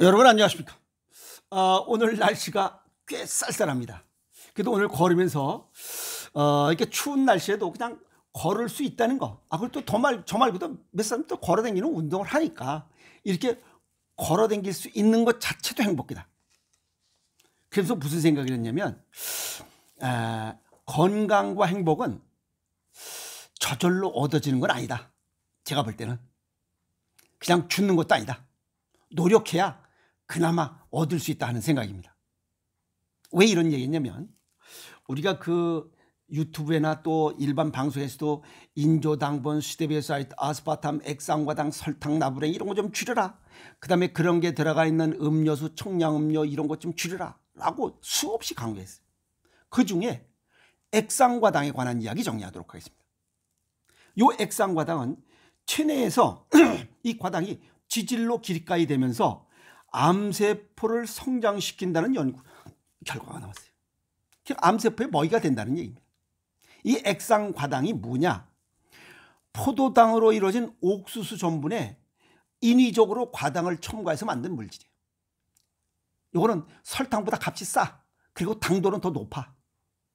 여러분 안녕하십니까? 오늘 날씨가 꽤 쌀쌀합니다. 그래도 오늘 걸으면서 이렇게 추운 날씨에도 그냥 걸을 수 있다는 거. 그리고 또 저 말고도 몇 사람 또 걸어다니는 운동을 하니까 이렇게 걸어다닐 수 있는 것 자체도 행복이다. 그래서 무슨 생각이 했냐면 건강과 행복은 저절로 얻어지는 건 아니다. 제가 볼 때는 그냥 주는 것도 아니다. 노력해야 그나마 얻을 수 있다 하는 생각입니다. 왜 이런 얘기냐면 우리가 그 유튜브에나 또 일반 방송에서도 인조당분, 수대비오사이트, 아스파탐, 액상과당, 설탕, 나부랭 이런 거 좀 줄여라. 그 다음에 그런 게 들어가 있는 음료수, 청량음료 이런 것 좀 줄여라 라고 수없이 강조했어요. 그중에 액상과당에 관한 이야기 정리하도록 하겠습니다. 이 액상과당은 체내에서 이 과당이 지질로 길가이 되면서 암세포를 성장시킨다는 연구 결과가 나왔어요. 암세포의 먹이가 된다는 얘기입니다. 이 액상과당이 뭐냐? 포도당으로 이루어진 옥수수 전분에 인위적으로 과당을 첨가해서 만든 물질이에요. 이거는 설탕보다 값이 싸. 그리고 당도는 더 높아.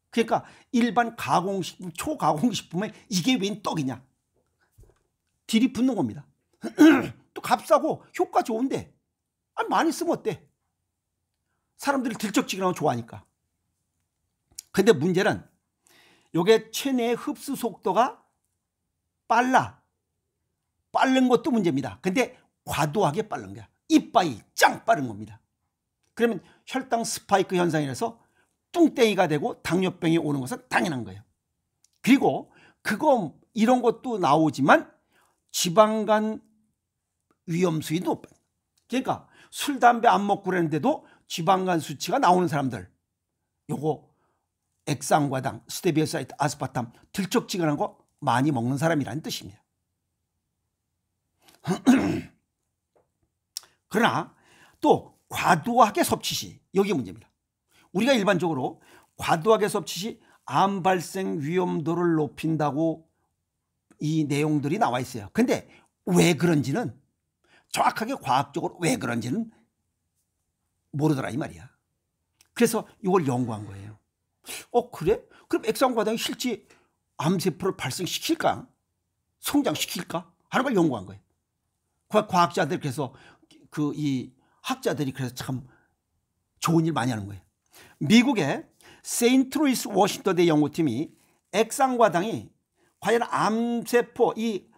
그러니까 일반 가공식품, 초가공식품에 이게 웬 떡이냐? 딜이 붙는 겁니다. 또 값싸고 효과 좋은데 많이 쓰면 어때? 사람들이 들쩍지근하고 좋아하니까. 근데 문제는 이게 체내의 흡수 속도가 빠른 것도 문제입니다. 근데 과도하게 빠른 거야. 이빠이 짱 빠른 겁니다. 그러면 혈당 스파이크 현상이라서 뚱땡이가 되고 당뇨병이 오는 것은 당연한 거예요. 그리고 이런 것도 나오지만 지방간 위험수위 높아. 그러니까 술, 담배 안 먹고 그랬는데도 지방간 수치가 나오는 사람들, 요거 액상과당, 스테비오사이트, 아스파탐 들쩍지근한 거 많이 먹는 사람이라는 뜻입니다. 그러나 또 과도하게 섭취시, 여기 문제입니다. 우리가 일반적으로 과도하게 섭취시 암 발생 위험도를 높인다고 이 내용들이 나와 있어요. 근데 왜 그런지는 정확하게 과학적으로 왜 그런지는 모르더라 이 말이야. 그래서 이걸 연구한 거예요. 그래? 그럼 액상과당이 실제 암세포를 발생시킬까? 성장시킬까? 하는 걸 연구한 거예요. 과학자들 그래서 이 학자들이 그래서 참 좋은 일 많이 하는 거예요. 미국의 세인트루이스 워싱턴대 연구팀이 액상과당이 과연 암세포 이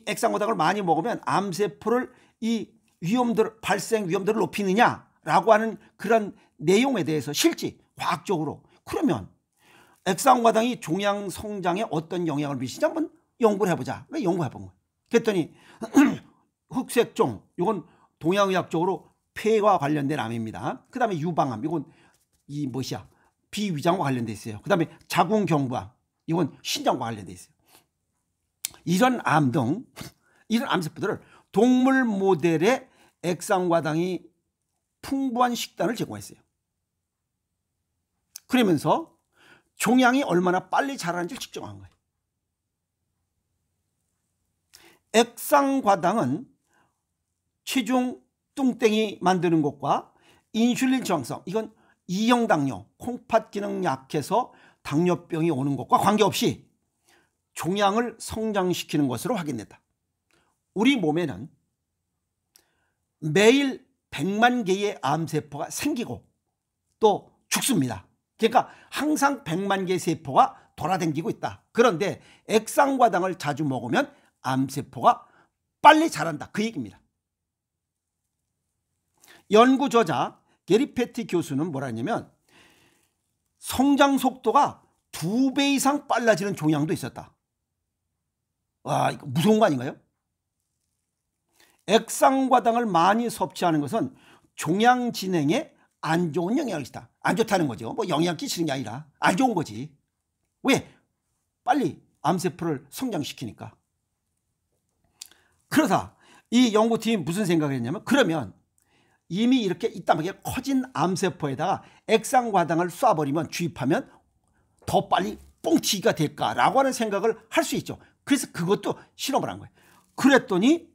액상과당을 많이 먹으면 암세포를 이 발생 위험도를 높이느냐라고 하는 그런 내용에 대해서 실제 과학적으로 그러면 액상과당이 종양 성장에 어떤 영향을 미치는지 한번 연구를 해보자. 연구해 본 거예요. 그랬더니 흑색종 이건 동양의학적으로 폐와 관련된 암입니다. 그 다음에 유방암 이건 비위장과 관련돼 있어요. 그 다음에 자궁경부암 이건 신장과 관련돼 있어요. 이런 암 등 이런 암세포들을 동물 모델에 액상과당이 풍부한 식단을 제공했어요. 그러면서 종양이 얼마나 빨리 자라는지 측정한 거예요. 액상과당은 체중 뚱땡이 만드는 것과 인슐린 저항성 이건 이형 당뇨, 콩팥 기능 약해서 당뇨병이 오는 것과 관계없이 종양을 성장시키는 것으로 확인됐다. 우리 몸에는 매일 100만 개의 암세포가 생기고 또 죽습니다. 그러니까 항상 100만 개의 세포가 돌아다니고 있다. 그런데 액상과당을 자주 먹으면 암세포가 빨리 자란다. 그 얘기입니다. 연구 저자 게리 패티 교수는 뭐라 했냐면 성장 속도가 2배 이상 빨라지는 종양도 있었다. 와, 이거 무서운 거 아닌가요? 액상과당을 많이 섭취하는 것은 종양 진행에 안 좋은 영향을 끼친다. 안 좋다는 거죠. 영향 끼치는 게 아니라 안 좋은 거지. 왜? 빨리 암세포를 성장시키니까. 그러다 이 연구팀이 무슨 생각을 했냐면 그러면 이미 이렇게 이따만하게 커진 암세포에다가 액상과당을 쏴버리면 주입하면 더 빨리 뻥튀기가 될까라고 하는 생각을 할 수 있죠. 그래서 그것도 실험을 한 거예요. 그랬더니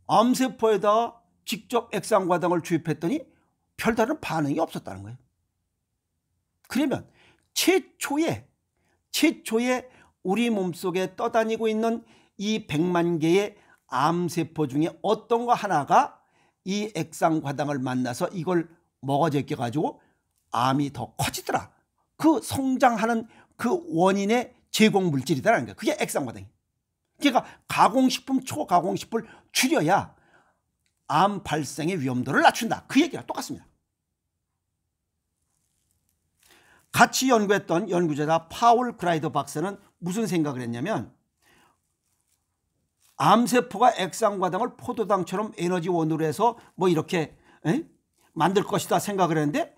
암세포에다 직접 액상과당을 주입했더니 별다른 반응이 없었다는 거예요. 그러면 최초에 우리 몸속에 떠다니고 있는 이 100만 개의 암세포 중에 어떤 거 하나가 이 액상과당을 만나서 이걸 먹어 제껴가지고 암이 더 커지더라. 그 성장하는 그 원인의 제공 물질이다라는 거예요. 그게 액상과당이에요. 그러니까 가공식품, 초가공식품을 줄여야 암 발생의 위험도를 낮춘다. 그 얘기랑 똑같습니다. 같이 연구했던 연구자 파울 그라이더 박사는 무슨 생각을 했냐면 암세포가 액상과당을 포도당처럼 에너지원으로 해서 뭐 이렇게 만들 것이다 생각을 했는데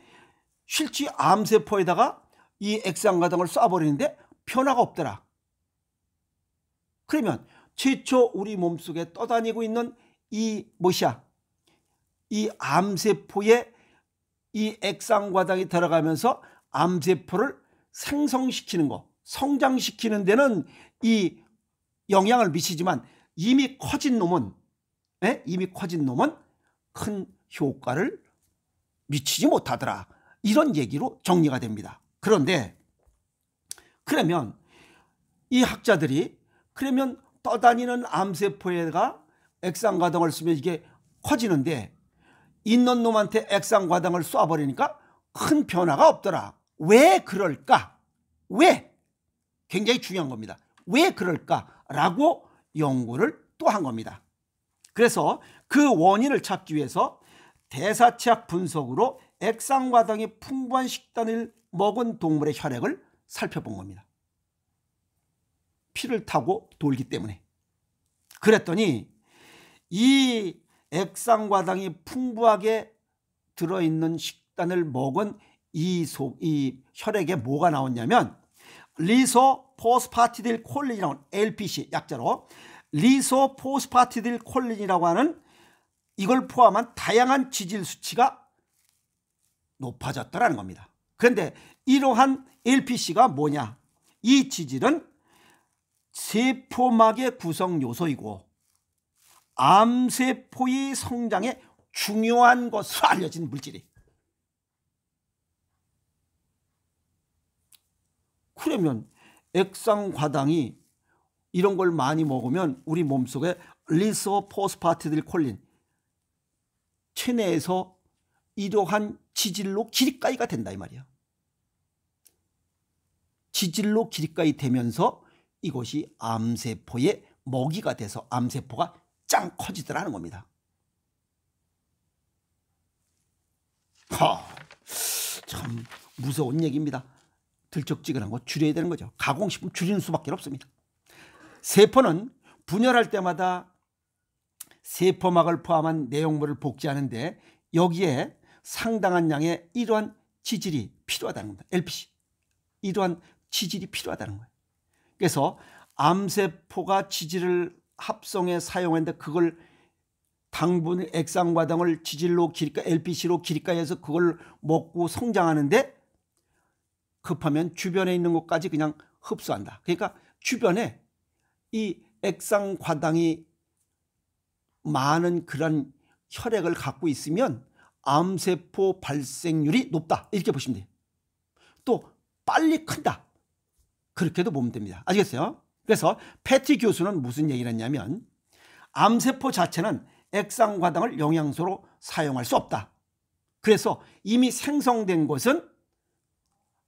실제 암세포에다가 이 액상과당을 쏴버리는데 변화가 없더라. 그러면 최초 우리 몸속에 떠다니고 있는 이 이 암세포에 이 액상과당이 들어가면서 암세포를 생성시키는 거, 성장시키는 데는 이 영향을 미치지만 이미 커진 놈은 큰 효과를 미치지 못하더라. 이런 얘기로 정리가 됩니다. 그런데 그러면 이 학자들이 그러면 떠다니는 암세포에다가 액상과당을 쓰면 이게 커지는데 있는 놈한테 액상과당을 쏴버리니까 큰 변화가 없더라. 왜 그럴까? 왜? 굉장히 중요한 겁니다. 왜 그럴까라고 연구를 또 한 겁니다. 그래서 그 원인을 찾기 위해서 대사체학 분석으로 액상과당이 풍부한 식단을 먹은 동물의 혈액을 살펴본 겁니다. 피를 타고 돌기 때문에. 그랬더니 이 액상과당이 풍부하게 들어있는 식단을 먹은 이 혈액에 뭐가 나왔냐면 리소포스파티딜 콜린이라고 하는 LPC 약자로 리소포스파티딜 콜린이라고 하는 이걸 포함한 다양한 지질 수치가 높아졌다는 겁니다. 그런데 이러한 LPC가 뭐냐? 이 지질은 세포막의 구성 요소이고 암세포의 성장에 중요한 것으로 알려진 물질이. 그러면 액상과당이 이런 걸 많이 먹으면 우리 몸속에 리소포스파티딜 콜린 체내에서 이러한 지질로 기립가이가 된다 이 말이야. 지질로 기립가이 되면서 이것이 암세포의 먹이가 돼서 암세포가 짱 커지더라는 겁니다. 참 무서운 얘기입니다. 들쩍지근한 거 줄여야 되는 거죠. 가공식품 줄이는 수밖에 없습니다. 세포는 분열할 때마다 세포막을 포함한 내용물을 복제하는데 여기에 상당한 양의 이러한 지질이 필요하다는 겁니다. LPC. 이러한 지질이 필요하다는 거예요. 그래서 암세포가 지질을 합성해 사용했는데 그걸 당분 액상과당을 지질로 기립가 LPC로 기립가해서 그걸 먹고 성장하는데 급하면 주변에 있는 것까지 그냥 흡수한다. 그러니까 주변에 이 액상과당이 많은 그런 혈액을 갖고 있으면 암세포 발생률이 높다. 이렇게 보시면 돼요. 또 빨리 큰다. 그렇게도 보면 됩니다. 아시겠어요? 그래서 패티 교수는 무슨 얘기를 했냐면 암세포 자체는 액상과당을 영양소로 사용할 수 없다. 그래서 이미 생성된 것은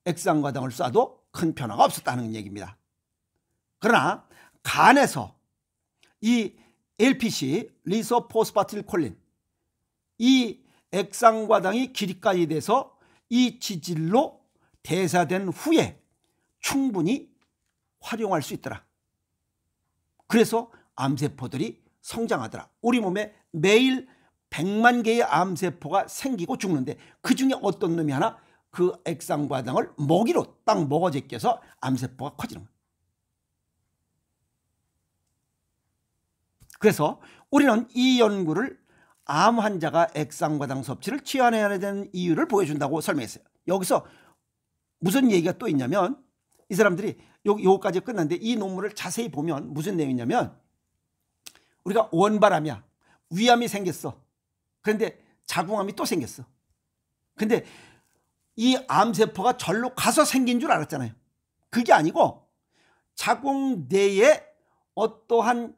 액상과당을 쏴도 큰 변화가 없었다는 얘기입니다. 그러나 간에서 이 LPC, 리소포스파틸 콜린, 이 액상과당이 기립가이 돼서 이 지질로 대사된 후에 충분히 활용할 수 있더라. 그래서 암세포들이 성장하더라. 우리 몸에 매일 100만 개의 암세포가 생기고 죽는데 그중에 어떤 놈이 하나 그 액상과당을 먹이로 딱 먹어 제껴서 암세포가 커지는 거예요. 그래서 우리는 이 연구를 암 환자가 액상과당 섭취를 제한해야 되는 이유를 보여준다고 설명했어요. 여기서 무슨 얘기가 또 있냐면 이 사람들이 여기까지 끝났는데 이 논문을 자세히 보면 무슨 내용이냐면 우리가 원바람이야. 위암이 생겼어. 그런데 자궁암이 또 생겼어. 근데 이 암세포가 절로 가서 생긴 줄 알았잖아요. 그게 아니고 자궁 내에 어떠한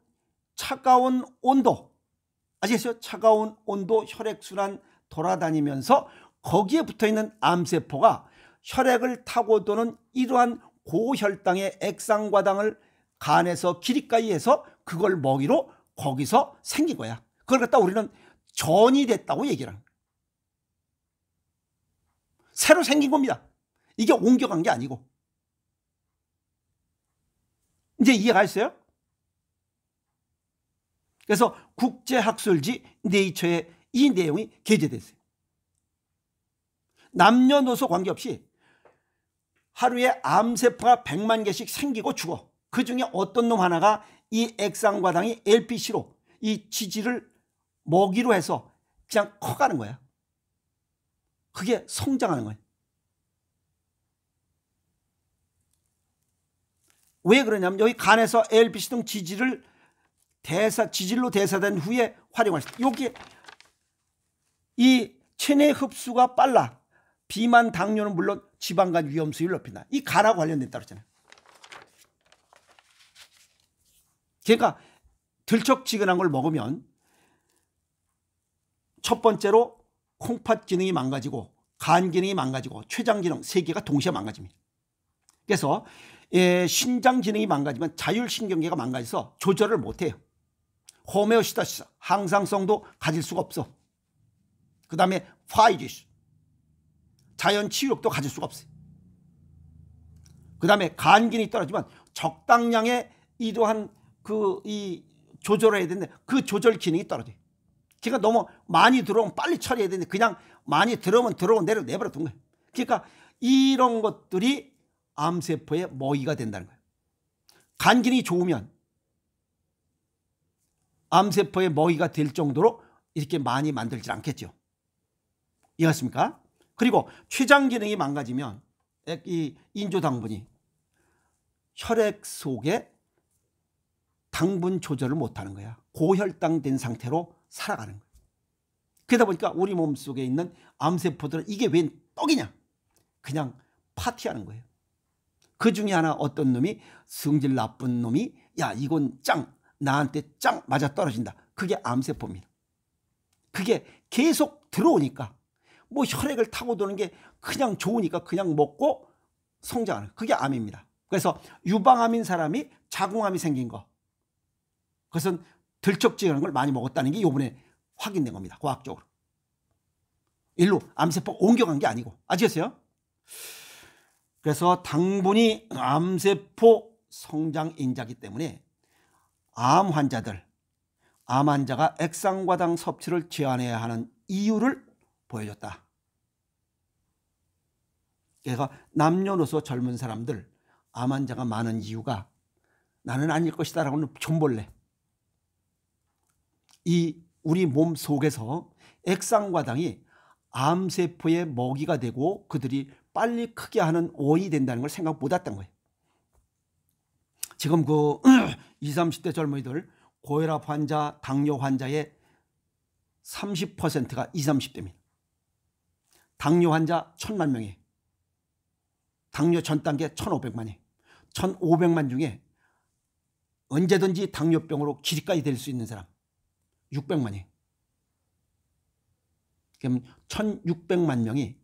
차가운 온도, 아시겠어요? 차가운 온도 혈액순환 돌아다니면서 거기에 붙어있는 암세포가 혈액을 타고 도는 이러한 고혈당의 액상과당을 간에서 기립가이 해서 그걸 먹이로 거기서 생긴 거야. 그걸 갖다 우리는 전이 됐다고 얘기를 합니다. 새로 생긴 겁니다. 이게 옮겨간 게 아니고. 이제 이해가 있어요? 그래서 국제학술지 네이처에 이 내용이 게재됐어요. 남녀노소 관계없이 하루에 암세포가 100만 개씩 생기고 죽어. 그 중에 어떤 놈 하나가 이 액상과당이 LPC로 이 지질을 먹이로 해서 그냥 커가는 거야. 그게 성장하는 거예요. 왜 그러냐면 여기 간에서 LPC 등 지질을 지질로 대사된 후에 활용할 수 있다. 여기 이 체내 흡수가 빨라. 비만, 당뇨는 물론 지방간 위험수위를 높인다. 이 간하고 관련됐다고 했잖아요. 그러니까 들쩍지근한 걸 먹으면 첫 번째로 콩팥 기능이 망가지고 간 기능이 망가지고 췌장 기능 3개가 동시에 망가집니다. 그래서 신장 기능이 망가지면 자율신경계가 망가져서 조절을 못해요. 호메오스타시스, 항상성도 가질 수가 없어. 그 다음에 파이리스, 자연 치유력도 가질 수가 없어요. 그 다음에 간 기능이 떨어지면 적당량의 이러한 이 조절을 해야 되는데 그 조절 기능이 떨어져요. 그러니까 너무 많이 들어오면 빨리 처리해야 되는데 그냥 많이 들어오면 들어오고 내버려 둔 거예요. 그러니까 이런 것들이 암세포의 먹이가 된다는 거예요. 간 기능이 좋으면 암세포의 먹이가 될 정도로 이렇게 많이 만들지 않겠죠. 이해하십니까? 그리고 췌장 기능이 망가지면 이 인조당분이 혈액 속에 당분 조절을 못하는 거야. 고혈당 된 상태로 살아가는 거야. 그러다 보니까 우리 몸속에 있는 암세포들은 이게 웬 떡이냐, 그냥 파티하는 거예요. 그 중에 하나 어떤 놈이 성질 나쁜 놈이 야 이건 짱, 나한테 짱 맞아 떨어진다. 그게 암세포입니다. 그게 계속 들어오니까 뭐 혈액을 타고 도는 게 그냥 좋으니까 그냥 먹고 성장하는, 그게 암입니다. 그래서 유방암인 사람이 자궁암이 생긴 거, 그것은 들쩍지근한 걸 많이 먹었다는 게 이번에 확인된 겁니다. 과학적으로. 일로 암세포가 옮겨간 게 아니고. 아시겠어요? 그래서 당분이 암세포 성장 인자이기 때문에 암 환자가 액상과당 섭취를 제한해야 하는 이유를 보여줬다. 그래서 남녀노소 젊은 사람들 암 환자가 많은 이유가 나는 아닐 것이다 라고는 존벌래. 이 우리 몸 속에서 액상과당이 암세포의 먹이가 되고 그들이 빨리 크게 하는 원인이 된다는 걸 생각 못 했던 거예요. 지금 그 20, 30대 젊은이들 고혈압 환자, 당뇨 환자의 30%가 20, 30대입니다. 당뇨 환자 1000만 명에 당뇨 전 단계 1500만에 1500만 중에 언제든지 당뇨병으로 기립까지 될 수 있는 사람 600만이에요. 그럼 1600만 명이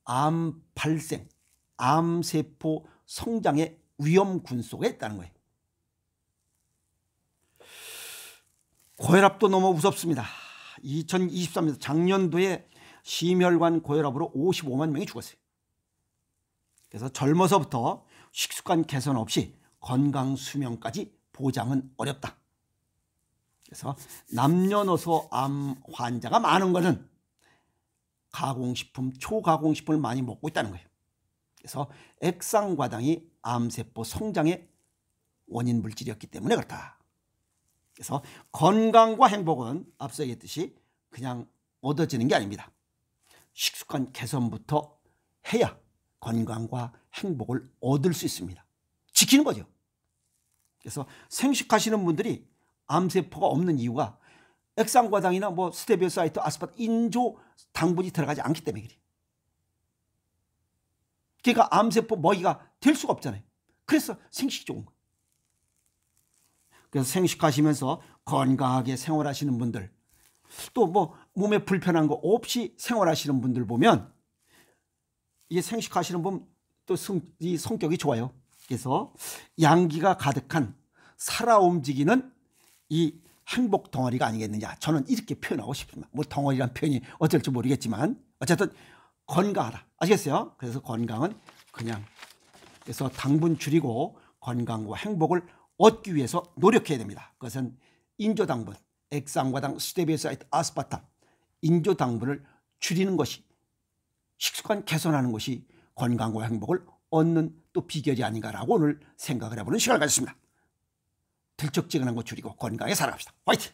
암 발생, 암세포 성장의 위험군 속에 있다는 거예요. 고혈압도 너무 무섭습니다. 2023년 작년도에 심혈관 고혈압으로 55만 명이 죽었어요. 그래서 젊어서부터 식습관 개선 없이 건강 수명까지 보장은 어렵다. 그래서 남녀노소 암 환자가 많은 것은 가공식품, 초가공식품을 많이 먹고 있다는 거예요. 그래서 액상과당이 암세포 성장의 원인 물질이었기 때문에 그렇다. 그래서 건강과 행복은 앞서 얘기했듯이 그냥 얻어지는 게 아닙니다. 식습관 개선부터 해야 건강과 행복을 얻을 수 있습니다. 지키는 거죠. 그래서 생식하시는 분들이 암세포가 없는 이유가 액상과당이나 뭐 스테비오스 아이트 아스파탐 인조 당분이 들어가지 않기 때문에 그래요. 그러니까 암세포 먹이가 될 수가 없잖아요. 그래서 생식이 좋은 거예요. 그래서 생식하시면서 건강하게 생활하시는 분들, 또 뭐 몸에 불편한 거 없이 생활하시는 분들 보면 이게 생식하시는 분 또 이 성격이 좋아요. 그래서 양기가 가득한 살아 움직이는 이 행복 덩어리가 아니겠느냐, 저는 이렇게 표현하고 싶습니다. 뭐 덩어리란 표현이 어쩔지 모르겠지만 어쨌든 건강하다, 아시겠어요? 그래서 건강은 그냥, 그래서 당분 줄이고 건강과 행복을 얻기 위해서 노력해야 됩니다. 그것은 인조당분, 액상과당, 스테비오스 아이트 아스파탐, 인조당분을 줄이는 것이, 식습관 개선하는 것이 건강과 행복을 얻는 또 비결이 아닌가라고 오늘 생각을 해보는 시간을 가졌습니다. 들쩍지근한 거 줄이고 건강하게 살아갑시다. 화이팅!